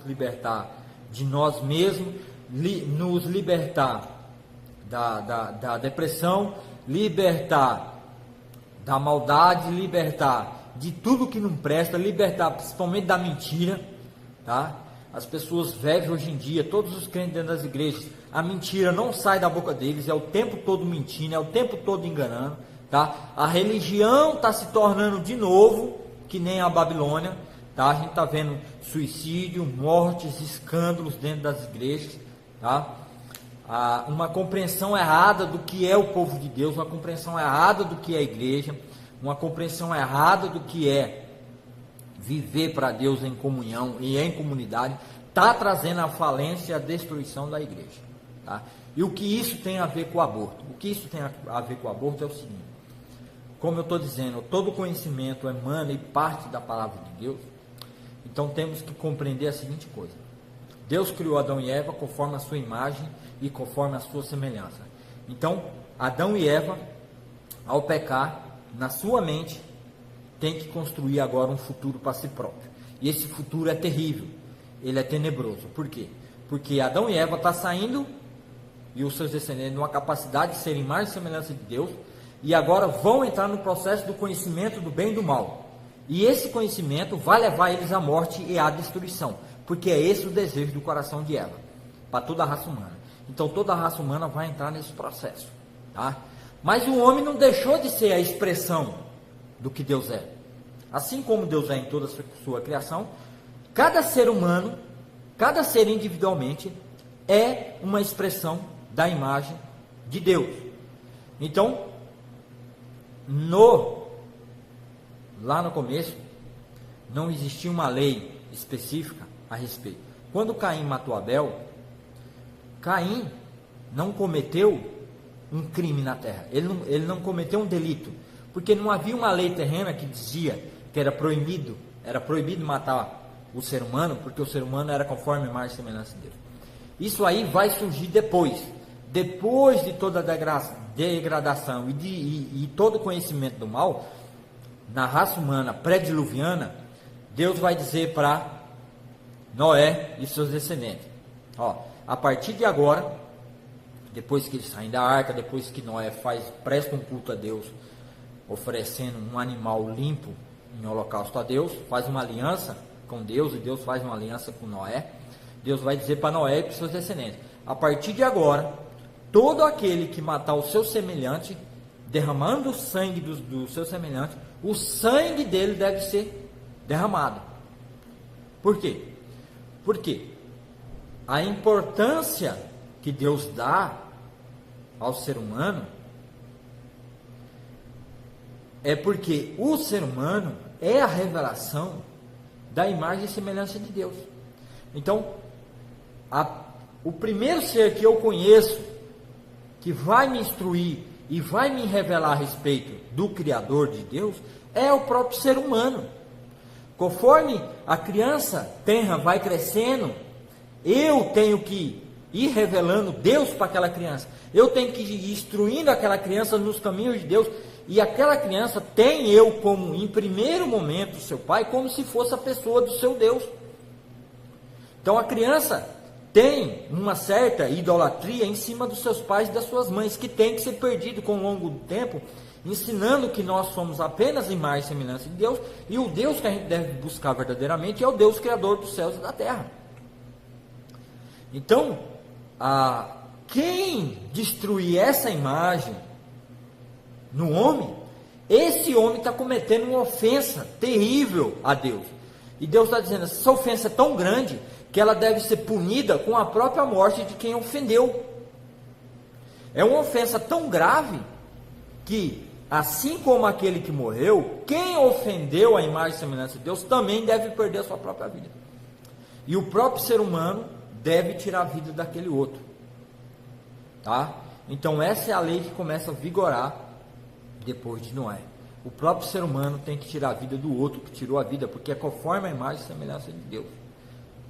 libertar de nós mesmos, nos libertar da depressão, libertar da maldade, libertar de tudo que não presta, libertar principalmente da mentira, tá? As pessoas vivem hoje em dia, todos os crentes dentro das igrejas, a mentira não sai da boca deles, é o tempo todo mentindo, é o tempo todo enganando, tá? A religião está se tornando de novo, que nem a Babilônia, tá? A gente está vendo suicídio, mortes, escândalos dentro das igrejas, tá? Uma compreensão errada do que é o povo de Deus, uma compreensão errada do que é a igreja, uma compreensão errada do que é viver para Deus em comunhão e em comunidade, está trazendo a falência e a destruição da igreja, tá? E o que isso tem a ver com o aborto? O que isso tem a ver com o aborto é o seguinte: como eu estou dizendo, todo conhecimento emana e parte da palavra de Deus. Então temos que compreender a seguinte coisa: Deus criou Adão e Eva conforme a sua imagem e conforme a sua semelhança. Então Adão e Eva, ao pecar, na sua mente, tem que construir agora um futuro para si próprio. E esse futuro é terrível, ele é tenebroso. Por quê? Porque Adão e Eva estão saindo, e os seus descendentes, numa capacidade de serem mais semelhança de Deus, e agora vão entrar no processo do conhecimento do bem e do mal. E esse conhecimento vai levar eles à morte e à destruição, porque é esse o desejo do coração de Eva, para toda a raça humana. Então toda a raça humana vai entrar nesse processo, tá? Mas o homem não deixou de ser a expressão do que Deus é. Assim como Deus é em toda a sua criação, cada ser humano, cada ser individualmente, é uma expressão da imagem de Deus. Então, lá no começo, não existia uma lei específica a respeito. Quando Caim matou Abel, Caim não cometeu um crime na terra, ele não cometeu um delito, porque não havia uma lei terrena que dizia que era proibido matar o ser humano, porque o ser humano era conforme a imagem e semelhança de Deus. Isso aí vai surgir depois de toda a degradação e todo o conhecimento do mal, na raça humana pré-diluviana, Deus vai dizer para Noé e seus descendentes: ó, a partir de agora, depois que eles saem da arca, depois que Noé presta um culto a Deus, oferecendo um animal limpo em holocausto a Deus, faz uma aliança com Deus, e Deus faz uma aliança com Noé. Deus vai dizer para Noé e para os seus descendentes: a partir de agora, todo aquele que matar o seu semelhante, derramando o sangue do seu semelhante, o sangue dele deve ser derramado. Por quê? Porque a importância que Deus dá ao ser humano é porque o ser humano é a revelação da imagem e semelhança de Deus. Então, o primeiro ser que eu conheço, que vai me instruir e vai me revelar a respeito do Criador de Deus, é o próprio ser humano. Conforme a criança tenra vai crescendo, eu tenho que ir revelando Deus para aquela criança. Eu tenho que ir instruindo aquela criança nos caminhos de Deus. E aquela criança tem eu como, em primeiro momento, seu pai, como se fosse a pessoa do seu Deus. Então a criança tem uma certa idolatria em cima dos seus pais e das suas mães, que tem que ser perdido com o longo do tempo, ensinando que nós somos apenas imagem e semelhança de Deus, e o Deus que a gente deve buscar verdadeiramente é o Deus criador dos céus e da terra. Então, quem destruir essa imagem no homem, esse homem está cometendo uma ofensa terrível a Deus. E Deus está dizendo: essa ofensa é tão grande que ela deve ser punida com a própria morte de quem ofendeu. É uma ofensa tão grave que, assim como aquele que morreu, quem ofendeu a imagem e semelhança de Deus também deve perder a sua própria vida. E o próprio ser humano deve tirar a vida daquele outro, tá? Então essa é a lei que começa a vigorar depois de Noé. O próprio ser humano tem que tirar a vida do outro que tirou a vida, porque é conforme a imagem e semelhança de Deus,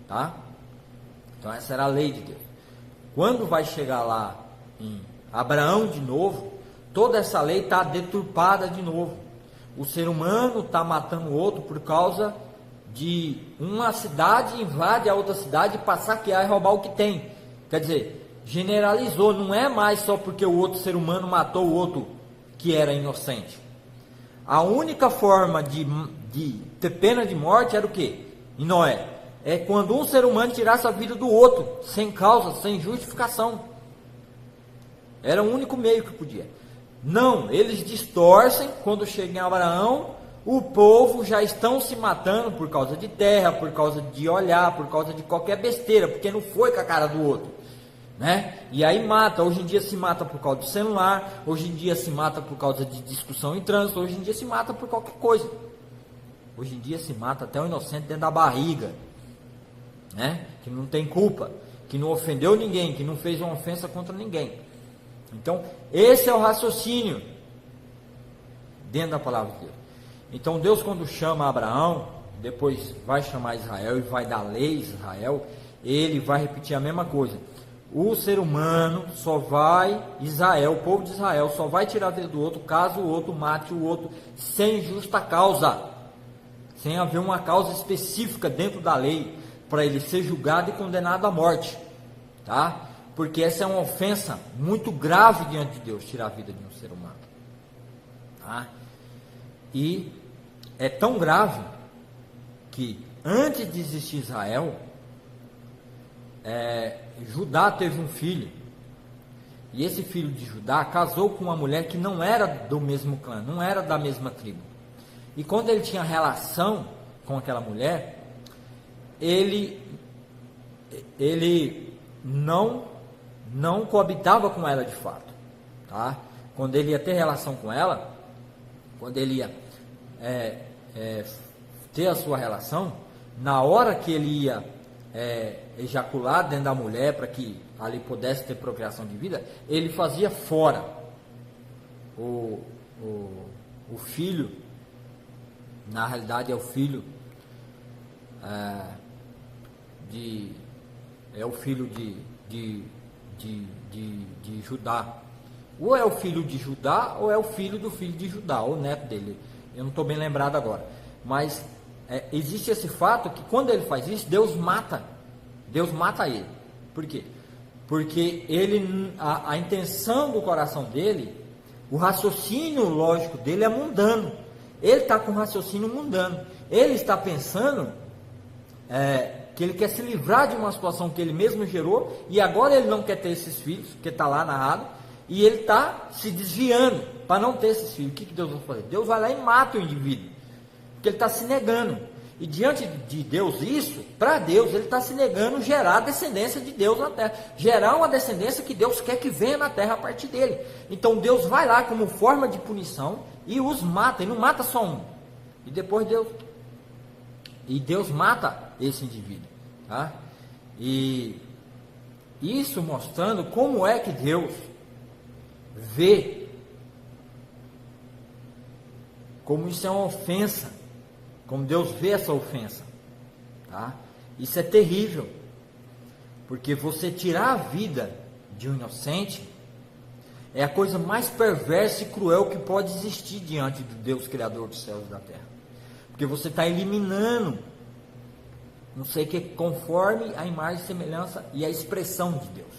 tá? Então essa era a lei de Deus. Quando vai chegar lá em Abraão de novo, toda essa lei está deturpada de novo. O ser humano está matando o outro por causa de uma cidade invade a outra cidade para saquear e roubar o que tem. Quer dizer, generalizou, não é mais só porque o outro ser humano matou o outro que era inocente. A única forma de ter pena de morte era o quê? Em Noé. É quando um ser humano tirasse a vida do outro, sem causa, sem justificação. Era o único meio que podia. Não, eles distorcem. Quando chega em Abraão, o povo já estão se matando por causa de terra, por causa de olhar, por causa de qualquer besteira, porque não foi com a cara do outro, né? E aí mata. Hoje em dia se mata por causa do celular, hoje em dia se mata por causa de discussão em trânsito, hoje em dia se mata por qualquer coisa. Hoje em dia se mata até o inocente dentro da barriga, né? Que não tem culpa, que não ofendeu ninguém, que não fez uma ofensa contra ninguém. Então, esse é o raciocínio dentro da palavra de Deus. Então, Deus, quando chama Abraão, depois vai chamar Israel e vai dar lei a Israel, ele vai repetir a mesma coisa. O ser humano só vai, Israel, o povo de Israel, só vai tirar a vida do outro caso o outro mate o outro sem justa causa, sem haver uma causa específica dentro da lei para ele ser julgado e condenado à morte, tá? Porque essa é uma ofensa muito grave diante de Deus, tirar a vida de um ser humano, tá? E é tão grave que antes de existir Israel, Judá teve um filho, e esse filho de Judá casou com uma mulher que não era do mesmo clã, não era da mesma tribo. E quando ele tinha relação com aquela mulher, ele não coabitava com ela de fato, tá? Quando ele ia ter relação com ela, quando ele ia ter a sua relação, na hora que ele ia ejacular dentro da mulher para que ali pudesse ter procriação de vida, ele fazia fora o filho. Na realidade é o filho de Judá. Ou é o filho de Judá, ou é o filho de Judá, ou o neto dele. Eu não estou bem lembrado agora. Mas existe esse fato que quando ele faz isso, Deus mata ele. Por quê? Porque a intenção do coração dele, o raciocínio lógico dele é mundano. Ele está com um raciocínio mundano. Ele está pensando que ele quer se livrar de uma situação que ele mesmo gerou, e agora ele não quer ter esses filhos, porque está lá narrado, e ele está se desviando para não ter esses filhos. O que Deus vai fazer? Deus vai lá e mata o indivíduo, porque ele está se negando. E diante de Deus, para Deus, ele está se negando gerar a descendência de Deus na terra, gerar uma descendência que Deus quer que venha na terra a partir dele. Então Deus vai lá como forma de punição e os mata, e não mata só um. E depois Deus mata esse indivíduo, tá? E isso mostrando como é que Deus vê, como isso é uma ofensa, como Deus vê essa ofensa, tá? Isso é terrível, porque você tirar a vida de um inocente é a coisa mais perversa e cruel que pode existir diante do Deus Criador dos céus e da terra, porque você está eliminando, não sei o que, conforme a imagem, semelhança e a expressão de Deus,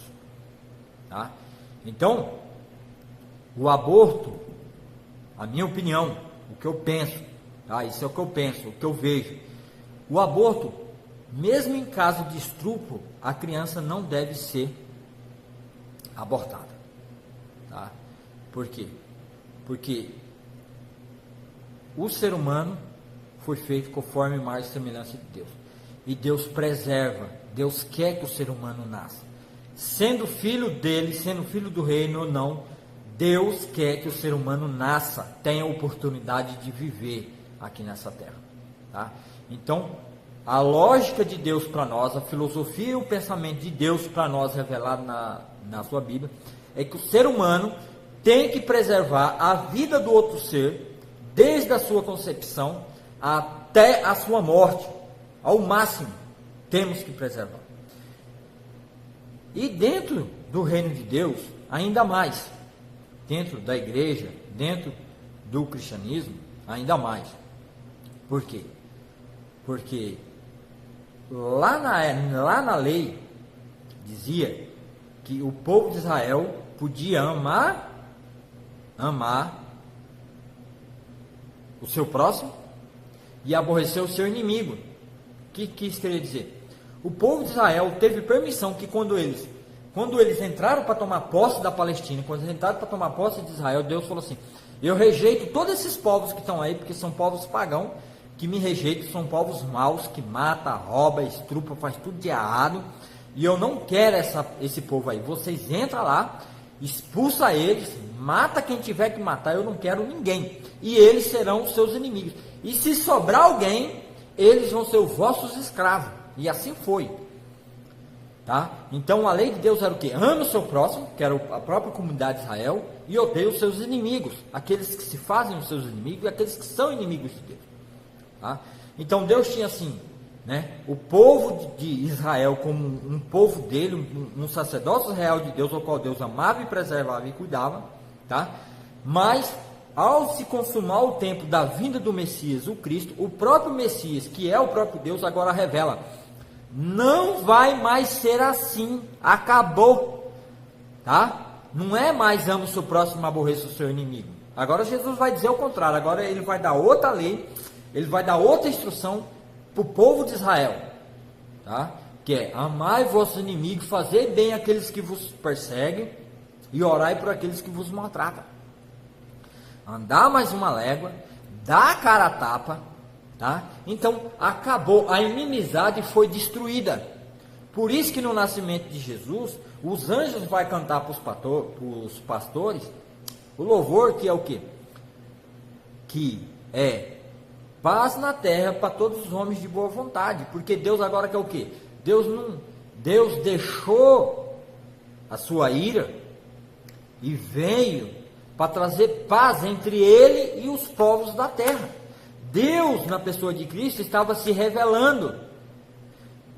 tá? Então, o aborto, a minha opinião, o que eu penso, tá? Isso é o que eu penso, o que eu vejo. O aborto, mesmo em caso de estupro, a criança não deve ser abortada, tá? Por quê? Porque o ser humano foi feito conforme a imagem e semelhança de Deus. E Deus preserva, Deus quer que o ser humano nasça. Sendo filho dele, sendo filho do reino ou não, Deus quer que o ser humano nasça, tenha a oportunidade de viver aqui nessa terra, tá? Então, a lógica de Deus para nós, a filosofia e o pensamento de Deus para nós, revelado na sua Bíblia, é que o ser humano tem que preservar a vida do outro ser, desde a sua concepção até a sua morte, ao máximo, temos que preservar. E dentro do reino de Deus, ainda mais, dentro da igreja, dentro do cristianismo, ainda mais. Por quê? Porque lá na lei dizia que o povo de Israel podia amar o seu próximo e aborrecer o seu inimigo. O que isso queria dizer? O povo de Israel teve permissão que quando eles entraram para tomar posse da Palestina, quando eles entraram para tomar posse de Israel, Deus falou assim: eu rejeito todos esses povos que estão aí, porque são povos pagãos, que me rejeitam, são povos maus, que mata, rouba, estrupa, faz tudo de errado, e eu não quero esse povo aí. Vocês entram lá, expulsa eles, mata quem tiver que matar, eu não quero ninguém, e eles serão os seus inimigos, e se sobrar alguém, eles vão ser os vossos escravos. E assim foi, tá? Então a lei de Deus era o que? Ame o seu próximo, que era a própria comunidade de Israel, e odeie os seus inimigos, aqueles que se fazem os seus inimigos e aqueles que são inimigos de Deus, tá? Então Deus tinha assim, né, o povo de Israel como um povo dele, um sacerdócio real de Deus, ao qual Deus amava e preservava e cuidava, tá? Mas ao se consumar o tempo da vinda do Messias, o Cristo, o próprio Messias, que é o próprio Deus, agora revela: não vai mais ser assim, acabou, tá? Não é mais ame o seu próximo, aborreça o seu inimigo. Agora Jesus vai dizer o contrário, agora ele vai dar outra lei, ele vai dar outra instrução para o povo de Israel, tá? Que é: amai vossos inimigos, fazei bem aqueles que vos perseguem e orai por aqueles que vos maltratam. Andar mais uma légua, dar a cara a tapa, tá? Então acabou, a inimizade foi destruída. Por isso que no nascimento de Jesus, os anjos vão cantar para os pastores o louvor, que é o quê? Que é paz na terra para todos os homens de boa vontade. Porque Deus agora quer o quê? Deus deixou a sua ira e veio para trazer paz entre ele e os povos da terra. Deus, na pessoa de Cristo, estava se revelando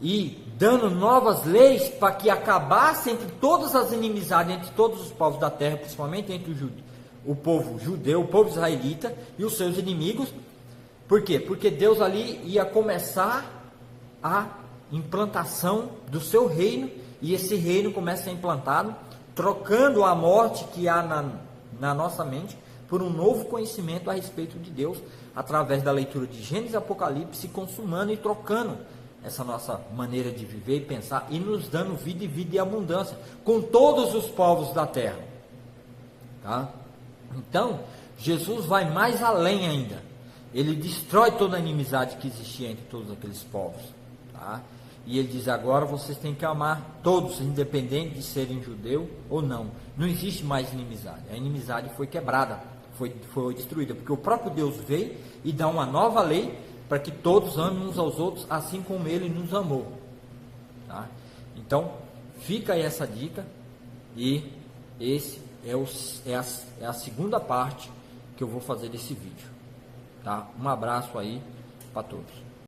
e dando novas leis para que acabasse entre todas as inimizades, entre todos os povos da terra, principalmente entre o povo judeu, o povo israelita e os seus inimigos. Por quê? Porque Deus ali ia começar a implantação do seu reino, e esse reino começa a ser implantado, trocando a morte que há na nossa mente por um novo conhecimento a respeito de Deus, através da leitura de Gênesis e Apocalipse, consumando e trocando essa nossa maneira de viver e pensar, e nos dando vida e vida e abundância com todos os povos da terra, tá? Então Jesus vai mais além ainda, ele destrói toda a inimizade que existia entre todos aqueles povos, tá? E ele diz: agora vocês têm que amar todos, independente de serem judeu ou não. Não existe mais inimizade. A inimizade foi quebrada, foi destruída, porque o próprio Deus veio e dá uma nova lei para que todos amem uns aos outros, assim como ele nos amou, tá? Então fica aí essa dica, e esse é a segunda parte que eu vou fazer desse vídeo, tá? Um abraço aí para todos.